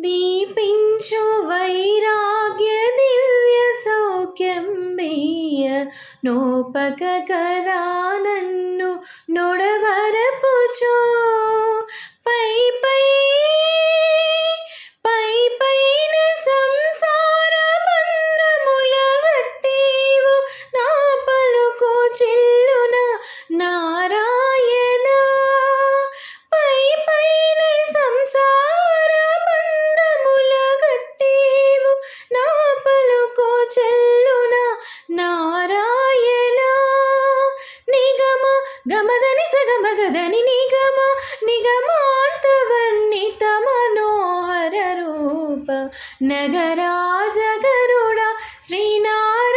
దీపించు వైరాగ్య దివ్య సౌఖ్యం బియ్య నోపక కదా నన్ను నొడవరపుచో పై పై పై పైన సంసార బంధముల గట్టేవు నా పలుకు చెల్లున నారాయణ పై పైన సంసార బంధముల గట్టేవు నా పలుకు చెల్లున నారాయణ నిగమ గమదని సగమగదని నిగమ నిగమాంతవర్ణిత మనోహర రూప నగరాజ గరుడ శ్రీనారాయణ